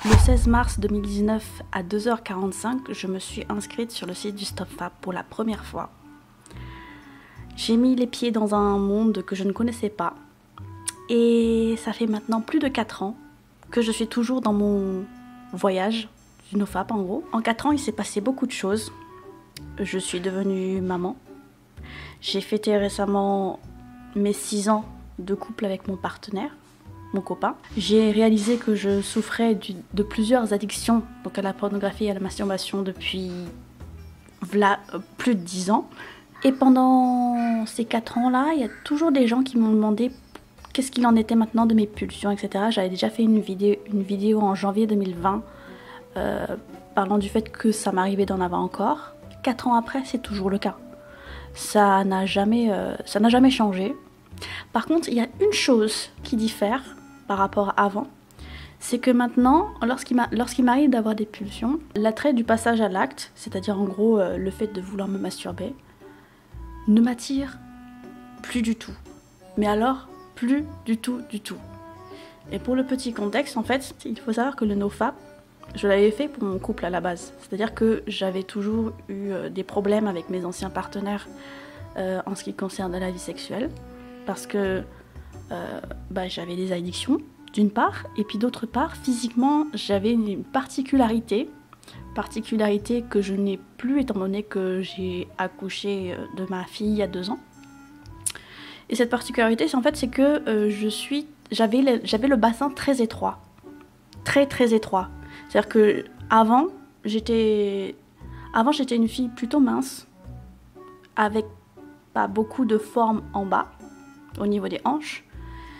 Le 16 mars 2019 à 2h45, je me suis inscrite sur le site du StopFap pour la première fois. J'ai mis les pieds dans un monde que je ne connaissais pas. Et ça fait maintenant plus de 4 ans que je suis toujours dans mon voyage du NoFap en gros. En 4 ans, il s'est passé beaucoup de choses. Je suis devenue maman. J'ai fêté récemment mes 6 ans de couple avec mon partenaire, mon copain. J'ai réalisé que je souffrais de plusieurs addictions, donc à la pornographie et à la masturbation depuis plus de 10 ans. Et pendant ces 4 ans-là, il y a toujours des gens qui m'ont demandé qu'est-ce qu'il en était maintenant de mes pulsions, etc. J'avais déjà fait une vidéo en janvier 2020 parlant du fait que ça m'arrivait d'en avoir encore. 4 ans après, c'est toujours le cas. Ça n'a jamais changé. Par contre, il y a une chose qui diffère par rapport à avant, c'est que maintenant, lorsqu'il m'arrive d'avoir des pulsions, l'attrait du passage à l'acte, c'est-à-dire en gros le fait de vouloir me masturber, ne m'attire plus du tout. Mais alors, plus du tout, du tout. Et pour le petit contexte, en fait, il faut savoir que le NoFap, je l'avais fait pour mon couple à la base. C'est-à-dire que j'avais toujours eu des problèmes avec mes anciens partenaires en ce qui concerne la vie sexuelle. Parce que j'avais des addictions, d'une part, et puis d'autre part, physiquement, j'avais une particularité que je n'ai plus étant donné que j'ai accouché de ma fille il y a 2 ans. Et cette particularité, c'est que j'avais le bassin très étroit. Très très étroit. C'est-à-dire que avant j'étais une fille plutôt mince, avec pas beaucoup de forme en bas, au niveau des hanches.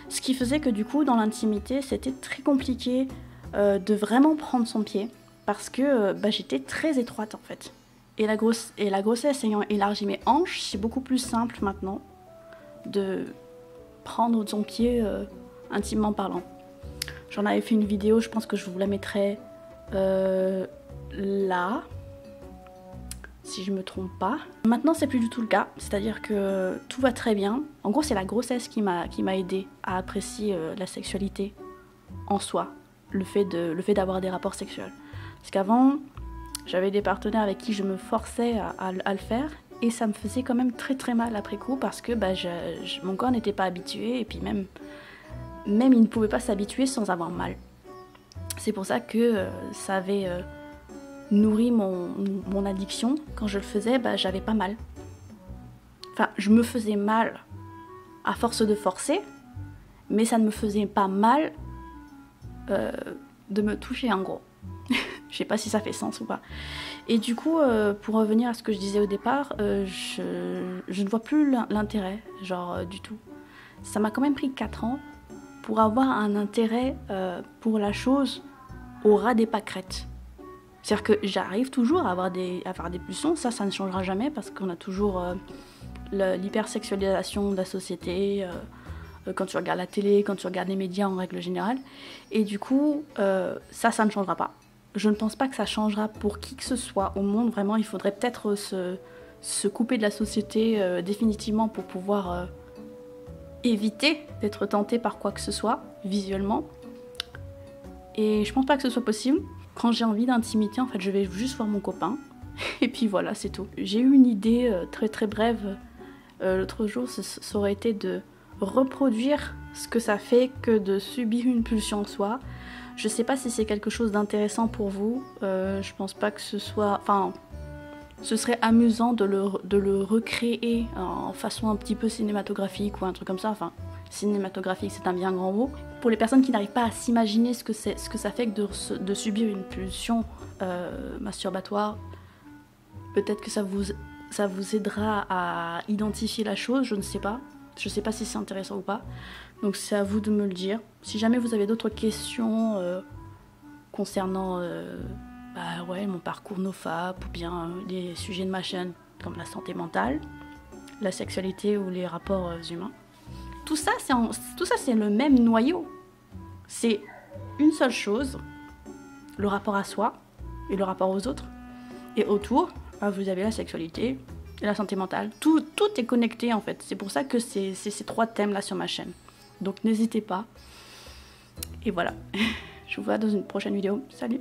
Ce qui faisait que du coup, dans l'intimité, c'était très compliqué de vraiment prendre son pied, parce que j'étais très étroite en fait. Et la grossesse ayant élargi mes hanches, c'est beaucoup plus simple maintenant de prendre son pied intimement parlant. J'en avais fait une vidéo, je pense que je vous la mettrai là, si je me trompe pas. Maintenant, c'est plus du tout le cas, c'est-à-dire que tout va très bien. En gros, c'est la grossesse qui m'a aidée à apprécier la sexualité en soi, le fait d'avoir des rapports sexuels. Parce qu'avant, j'avais des partenaires avec qui je me forçais à le faire, et ça me faisait quand même très très mal après coup, parce que mon corps n'était pas habitué, et puis même il ne pouvait pas s'habituer sans avoir mal. C'est pour ça que ça avait nourri mon addiction. Quand je le faisais, j'avais pas mal. Enfin, je me faisais mal à force de forcer, mais ça ne me faisait pas mal de me toucher en gros. Je sais pas si ça fait sens ou pas. Et du coup, pour revenir à ce que je disais au départ, je ne vois plus l'intérêt, du tout. Ça m'a quand même pris 4 ans pour avoir un intérêt pour la chose au ras des pâquerettes. C'est-à-dire que j'arrive toujours à avoir des pulsions, ça ne changera jamais, parce qu'on a toujours l'hypersexualisation de la société, quand tu regardes la télé, quand tu regardes les médias en règle générale. Et du coup, ça ne changera pas. Je ne pense pas que ça changera pour qui que ce soit au monde. Vraiment, il faudrait peut-être se couper de la société définitivement pour pouvoir éviter d'être tenté par quoi que ce soit, visuellement. Et je pense pas que ce soit possible. Quand j'ai envie d'intimité, en fait, je vais juste voir mon copain. Et puis voilà, c'est tout. J'ai eu une idée très très brève l'autre jour, ça aurait été de reproduire ce que ça fait que de subir une pulsion en soi. Je sais pas si c'est quelque chose d'intéressant pour vous. Je pense pas que ce soit... Enfin, ce serait amusant de le recréer en façon un petit peu cinématographique ou un truc comme ça. Enfin, cinématographique, c'est un bien grand mot. Pour les personnes qui n'arrivent pas à s'imaginer ce que ça fait que de subir une pulsion masturbatoire, peut-être que ça vous aidera à identifier la chose, je ne sais pas. Je ne sais pas si c'est intéressant ou pas. Donc c'est à vous de me le dire. Si jamais vous avez d'autres questions concernant mon parcours NoFap, ou bien les sujets de ma chaîne comme la santé mentale, la sexualité ou les rapports humains, tout ça c'est le même noyau. C'est une seule chose, le rapport à soi et le rapport aux autres. Et autour, vous avez la sexualité et la santé mentale. Tout est connecté en fait. C'est pour ça que c'est ces 3 thèmes là sur ma chaîne. Donc n'hésitez pas. Et voilà. Je vous vois dans une prochaine vidéo. Salut!